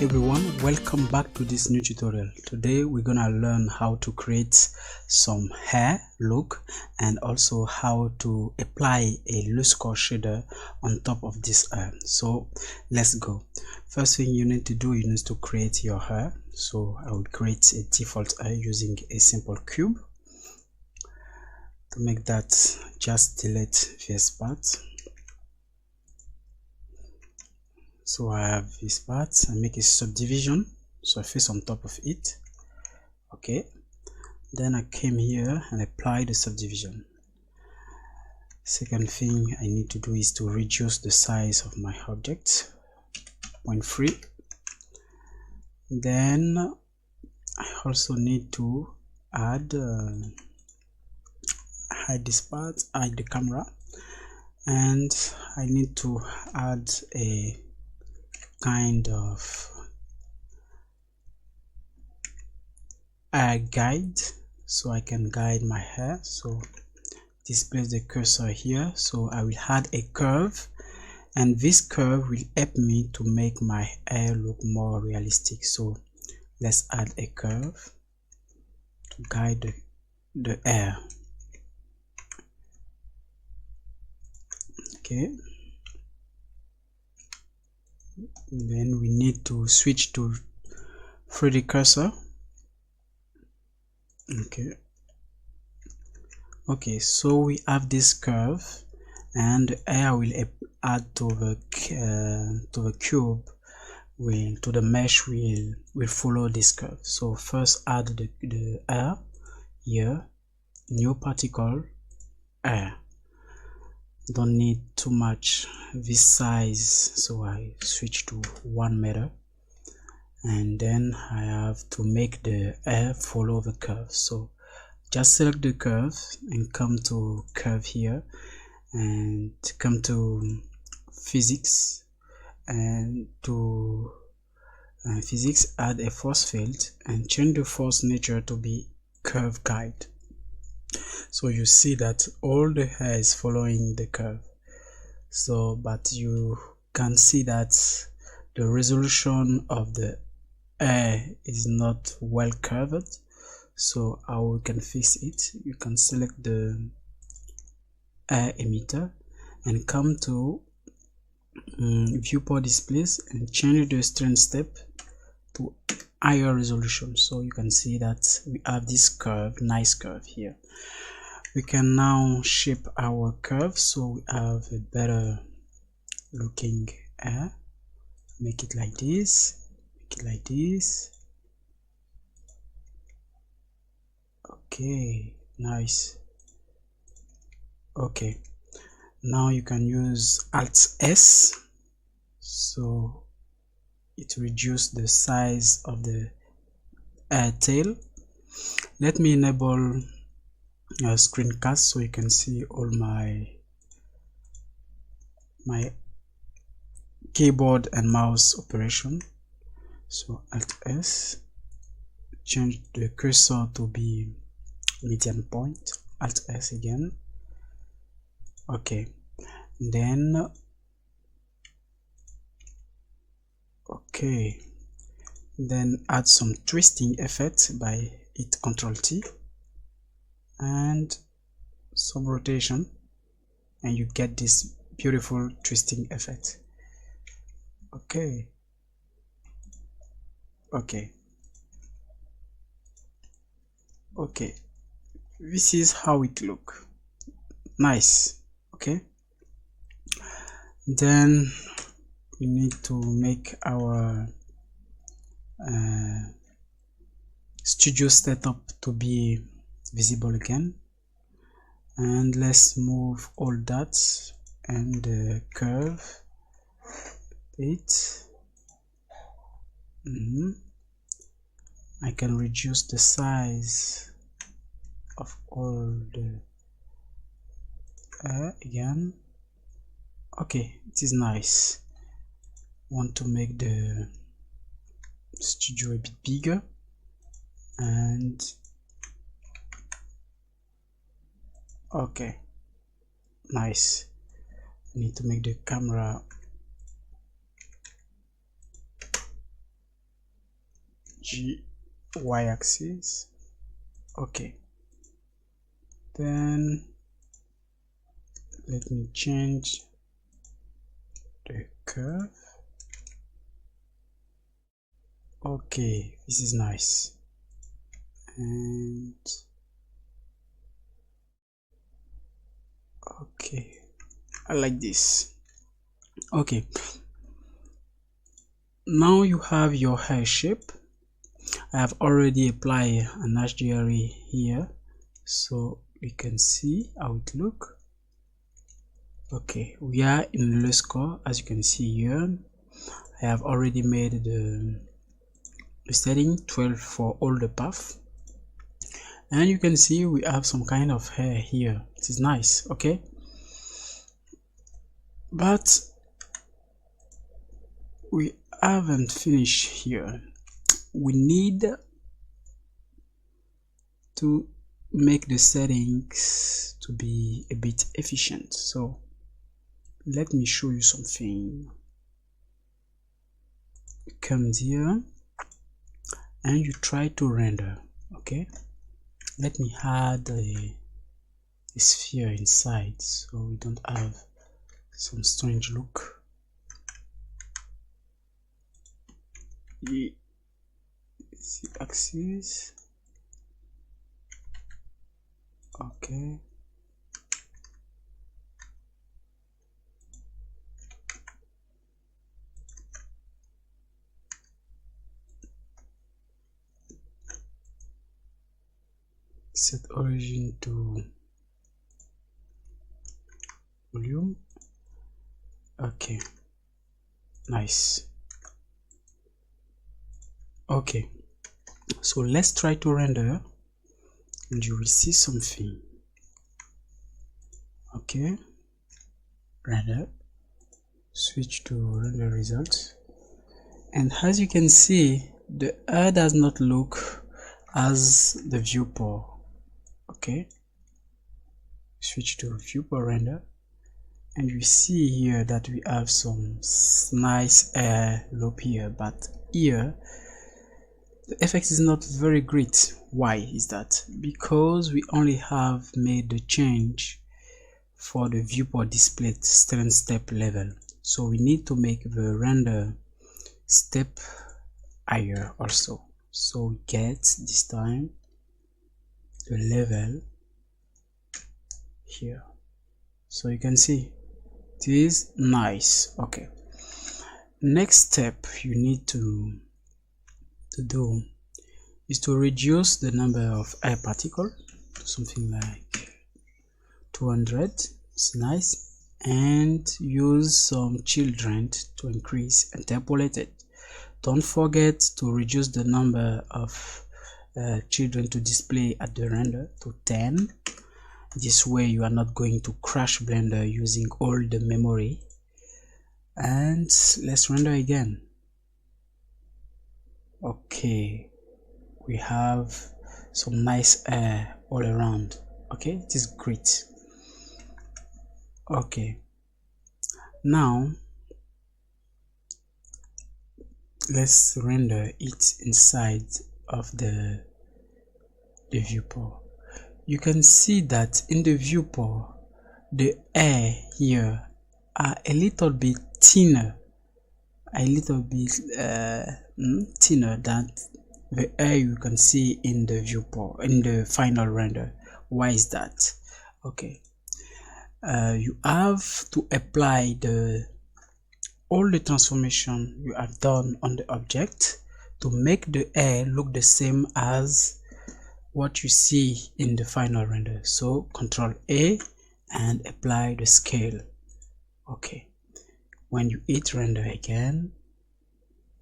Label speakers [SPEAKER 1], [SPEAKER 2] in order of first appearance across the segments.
[SPEAKER 1] Everyone, welcome back to this new tutorial. Today we're gonna learn how to create some hair look and also how to apply a Luxcore shader on top of this hair. So let's go. First thing you need to do, you need to create your hair. So I will create a default hair using a simple cube. To make that, just delete this part. So I have this part and make a subdivision surface on top of it. Okay, then I came here and apply the subdivision. Second thing I need to do is to reduce the size of my object, 0.3. Then I also need to add hide this part, hide the camera, and I need to add a kind of a guide so I can guide my hair. So display the cursor here, so I will add a curve, and this curve will help me to make my hair look more realistic. So let's add a curve to guide the hair. Okay, then we need to switch to 3D cursor. Okay, so we have this curve, and the hair will add to the cube, to the mesh will follow this curve. So first add the hair here, new particle, hair. Don't need too much this size, so I switch to 1 meter, and then I have to make the hair follow the curve. So just select the curve and come to curve here, and come to physics, and to physics, add a force field and change the force nature to be curve guide. So you see that all the hair is following the curve. So but you can see that the resolution of the hair is not well curved. So how we can fix it? You can select the hair emitter and come to viewport displays and change the strength step to higher resolution. So you can see that we have this curve, nice curve here. We can now shape our curve so we have a better looking hair. Make it like this, make it like this. Okay, nice. Okay, now you can use Alt S, so it reduces the size of the hair tail. Let me enable screencast so you can see all my keyboard and mouse operation. So Alt S, change the cursor to be median point, Alt S again. Okay, then add some twisting effect by hit Ctrl T and some rotation, and you get this beautiful twisting effect. Okay, this is how it look. Nice. Okay, then we need to make our studio setup to be visible again, and let's move all that and the curve it. I can reduce the size of all the again. Okay, it is nice. Want to make the studio a bit bigger, and okay, nice. I need to make the camera y-axis. Okay, then let me change the curve. Okay, this is nice. And okay, I like this. Okay, now you have your hair shape. I have already applied an HDRE here, so we can see how it look. Okay, we are in Luxcore, as you can see here. I have already made the setting 12 for all the path, and you can see we have some kind of hair here. It is nice. Okay, but we haven't finished here. We need to make the settings to be a bit efficient, so let me show you something. Come here and you try to render. Okay, let me add a sphere inside so we don't have some strange look. The axis. Okay, set origin to volume. Okay, nice. Okay, so let's try to render and you will see something. Okay, render, switch to render results, and as you can see, the hair does not look as the viewport. Okay, switch to viewport render, and you see here that we have some nice hair loop here, but here the effect is not very great. Why is that? Because we only have made the change for the viewport display strength step level, so we need to make the render step higher also, so we get this time the level here, so you can see it is nice. Okay, next step you need to do is to reduce the number of air particle to something like 200. It's nice, and use some children to increase interpolated. Don't forget to reduce the number of children to display at the render to 10. This way you are not going to crash Blender using all the memory. And let's render again. Okay, we have some nice air all around. Okay, it is great. Okay, now let's render it inside of the viewport. You can see that in the viewport the air here are a little bit thinner, thinner than the air you can see in the viewport in the final render. Why is that? Okay, you have to apply all the transformation you have done on the object to make the air look the same as what you see in the final render. So Control A and apply the scale. Okay, when you hit render again,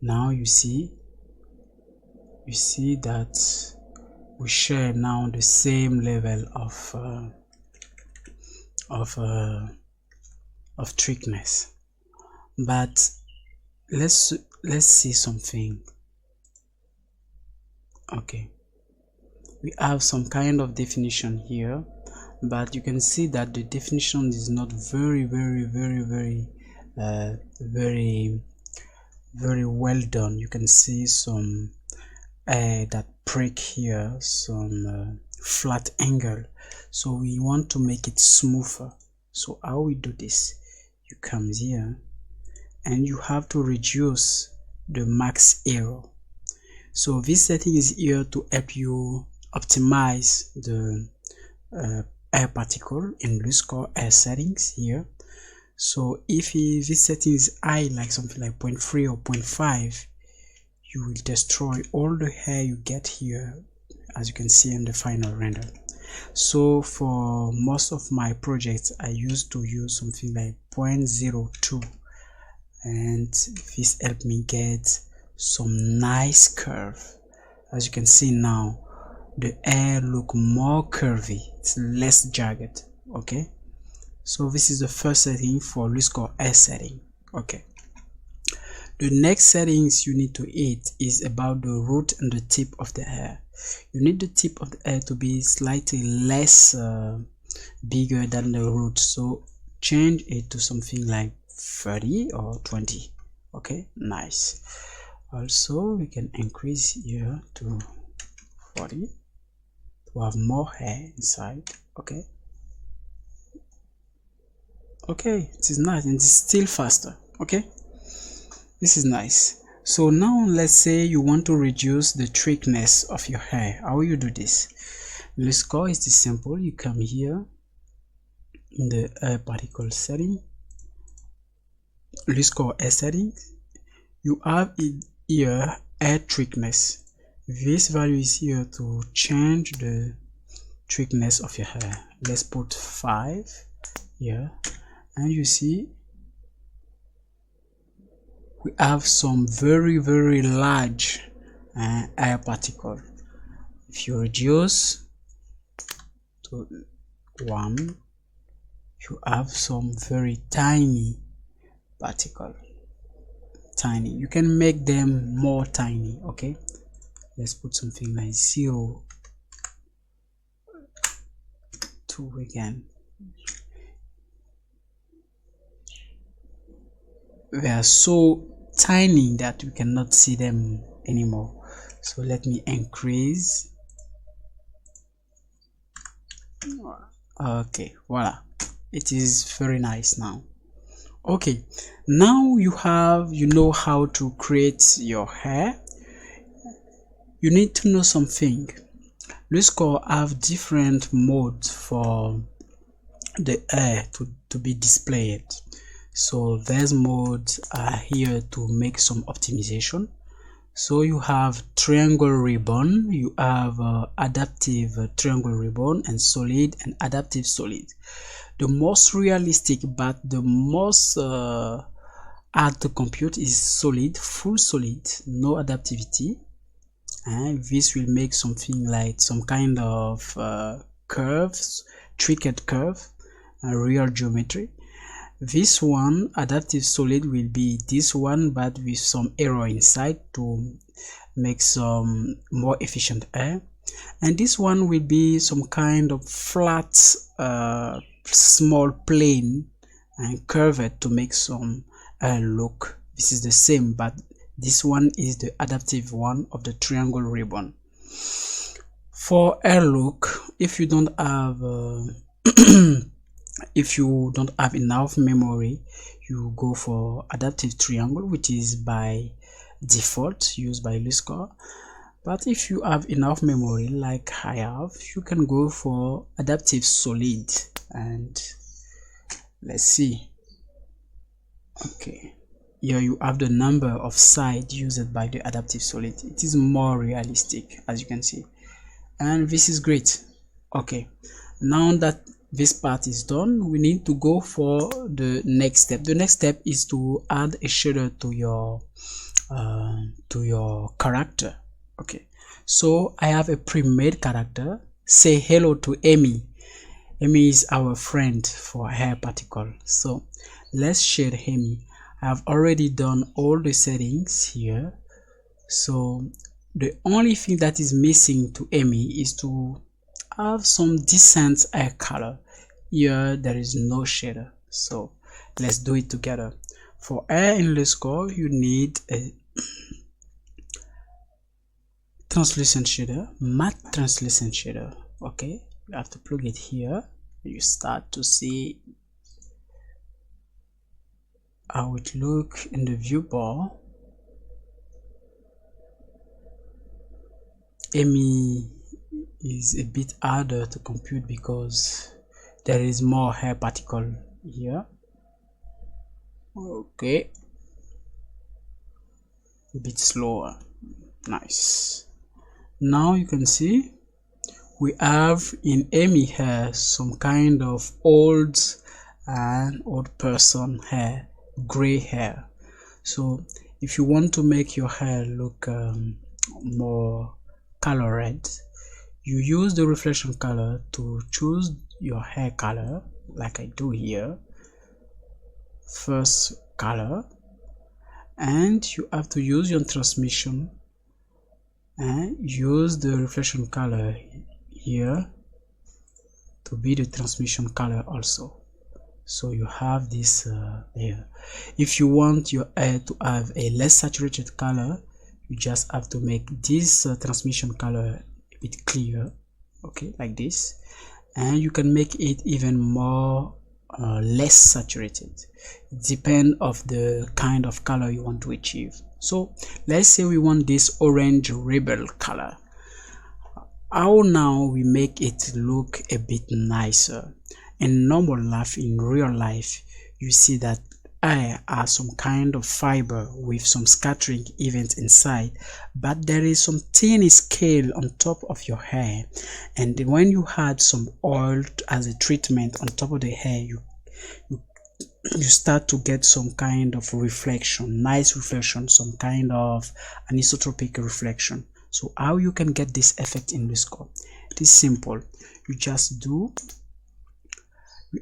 [SPEAKER 1] now you see that we share now the same level of thickness. But let's see something. Okay, we have some kind of definition here, but you can see that the definition is not very very well done. You can see some that break here, some flat angle, so we want to make it smoother. So how we do this, you come here and you have to reduce the max error. So this setting is here to help you optimize the air particle in Luxcore air settings here. So if this setting is high, like something like 0.3 or 0.5, you will destroy all the air you get here, as you can see in the final render. So for most of my projects, I used to use something like 0.02, and this helped me get some nice curve. As you can see now, the air look more curvy, it's less jagged. Okay, so this is the first setting for Luxcore air setting. Okay, the next settings you need to hit is about the root and the tip of the hair. You need the tip of the hair to be slightly less bigger than the root, so change it to something like 30 or 20. Okay, nice. Also we can increase here to 40 to have more hair inside. Okay, okay, it is nice and it's still faster. Okay, this is nice. So now let's say you want to reduce the thickness of your hair. How will you do this? Luxcore is this simple. You come here in the air particle setting, Luxcore air settings. You have it here air thickness. This value is here to change the thickness of your hair. Let's put 5 here, and you see we have some very large air particle. If you reduce to 1, you have some very tiny particle. Tiny, you can make them more tiny. Okay, let's put something like 0.2 again. They are so tiny that we cannot see them anymore. So let me increase. Okay, voila, it is very nice now. Okay, now you know how to create your hair. You need to know something. Luxcore have different modes for the hair to be displayed. So these modes are here to make some optimization. So you have triangle ribbon, you have adaptive triangle ribbon, and solid and adaptive solid. The most realistic but the most hard to compute is solid, full solid, no adaptivity, and this will make something like some kind of curves, tricked curve, real geometry. This one, adaptive solid, will be this one but with some error inside to make some more efficient hair, and this one will be some kind of flat small plane and curved to make some look. This is the same, but this one is the adaptive one of the triangle ribbon. For hair look, if you don't have if you don't have enough memory, you go for adaptive triangle, which is by default used by Luxcore. But if you have enough memory like I have, you can go for adaptive solid, and let's see. Okay, here you have the number of sides used by the adaptive solid. It is more realistic, as you can see, and this is great. Okay, now that this part is done, we need to go for the next step. The next step is to add a shader to your character. Okay, so I have a pre-made character. Say hello to Amy. Amy is our friend for hair particle. So let's shade Amy. I have already done all the settings here. So the only thing that is missing to Amy is to have some decent hair color. Here there is no shader, so let's do it together. For hair in Luxcore, you need translucent shader, matte translucent shader. Okay, you have to plug it here. You start to see how it look in the viewport. Amy is a bit harder to compute because there is more hair particle here. Okay, a bit slower. Nice. Now you can see we have in Amy hair some kind of old person hair, gray hair. So if you want to make your hair look more colored, you use the reflection color to choose your hair color, like I do here. First color, and you have to use your transmission and use the reflection color here to be the transmission color also. So you have this here. If you want your hair to have a less saturated color, you just have to make this transmission color a bit clear, okay, like this, and you can make it even more less saturated. It depends of the kind of color you want to achieve. So let's say we want this orange rebel color. How now we make it look a bit nicer? In normal life, in real life, you see that hair has some kind of fiber with some scattering events inside, but there is some tiny scale on top of your hair, and when you add some oil as a treatment on top of the hair, you start to get some kind of reflection, nice reflection, some kind of anisotropic reflection. So how you can get this effect in Luxcore? It is simple. You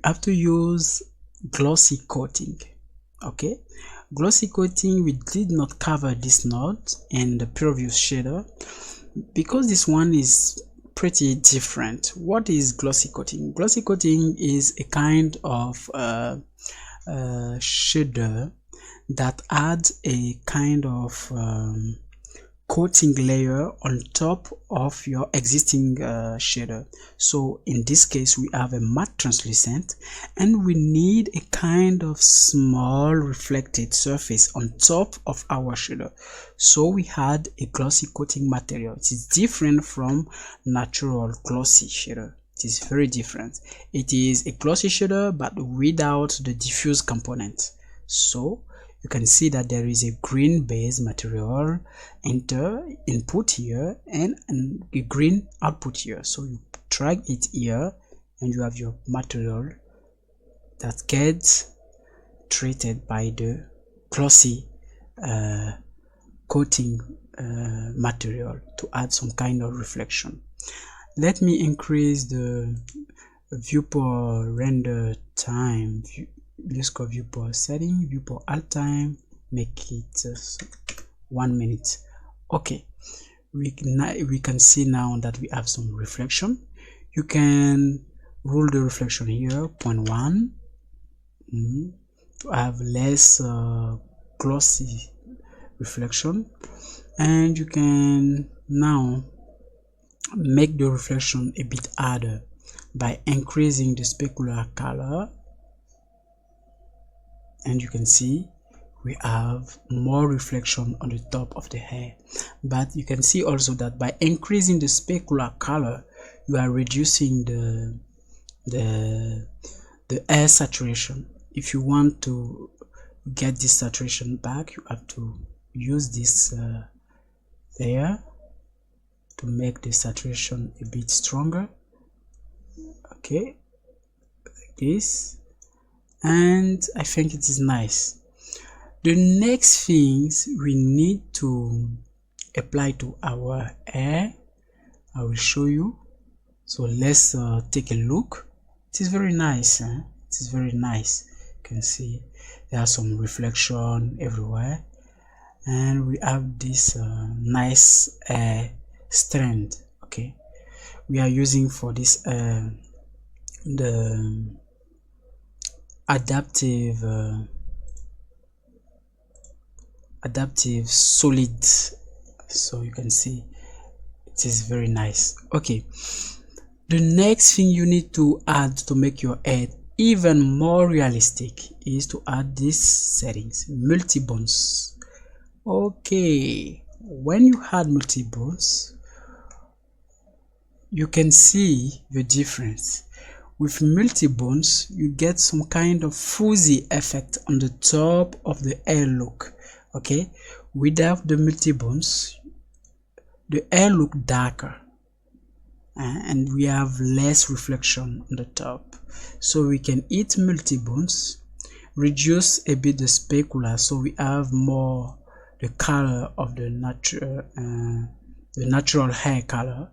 [SPEAKER 1] have to use glossy coating. Okay, glossy coating, we did not cover this node in the previous shader because this one is pretty different. What is glossy coating? Glossy coating is a kind of shader that adds a kind of coating layer on top of your existing shader. So in this case we have a matte translucent, and we need a kind of small reflected surface on top of our shader. So we had a glossy coating material. It is different from natural glossy shader. It is very different. It is a glossy shader but without the diffuse component. So you can see that there is a green base material input here and a green output here. So you drag it here and you have your material that gets treated by the glossy coating material to add some kind of reflection. Let me increase the viewport render time. Luxcore viewport setting, viewport alt time, make it 1 minute. Okay, we can see now that we have some reflection. You can rule the reflection here 0.1 to have less glossy reflection, and you can now make the reflection a bit harder by increasing the specular color. And you can see we have more reflection on the top of the hair, but you can see also that by increasing the specular color you are reducing the hair saturation. If you want to get this saturation back, you have to use this layer to make the saturation a bit stronger. Okay, like this. And I think it is nice. The next things we need to apply to our hair, I will show you. So let's take a look. It is very nice. It is very nice. You can see there are some reflection everywhere, and we have this nice strand. Okay, we are using for this the adaptive solid. So you can see It is very nice. Okay, the next thing you need to add to make your head even more realistic is to add these settings, multi-bones. Okay, when you add multi-bones, you can see the difference. With multi-bones, you get some kind of fuzzy effect on the top of the hair look. Okay, without the multi-bones, the hair look darker, and we have less reflection on the top. So we can hit multi-bones, reduce a bit the specula, so we have more the color of the natural hair color,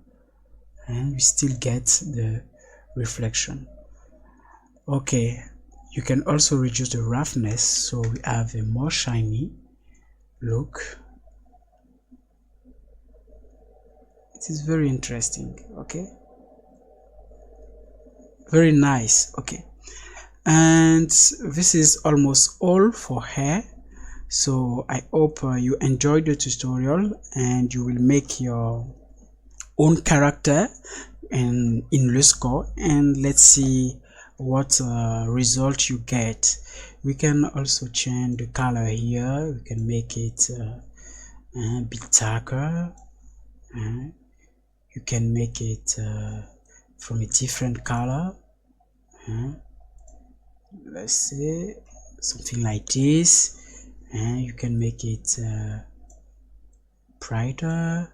[SPEAKER 1] and we still get the reflection. Okay, you can also reduce the roughness, so we have a more shiny look. It is very interesting. Okay, very nice. Okay, and this is almost all for hair. So I hope you enjoyed the tutorial and you will make your own character in Luxcore, and let's see what result you get. We can also change the color here. We can make it a bit darker. You can make it from a different color. Let's say something like this, and you can make it brighter.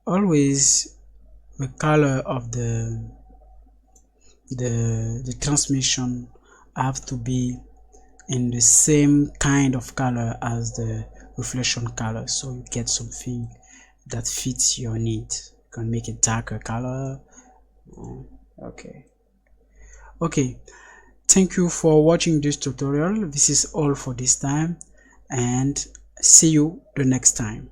[SPEAKER 1] Always the color of the transmission have to be in the same kind of color as the reflection color, so you get something that fits your need. You can make a darker color. Okay, thank you for watching this tutorial. This is all for this time, and see you the next time.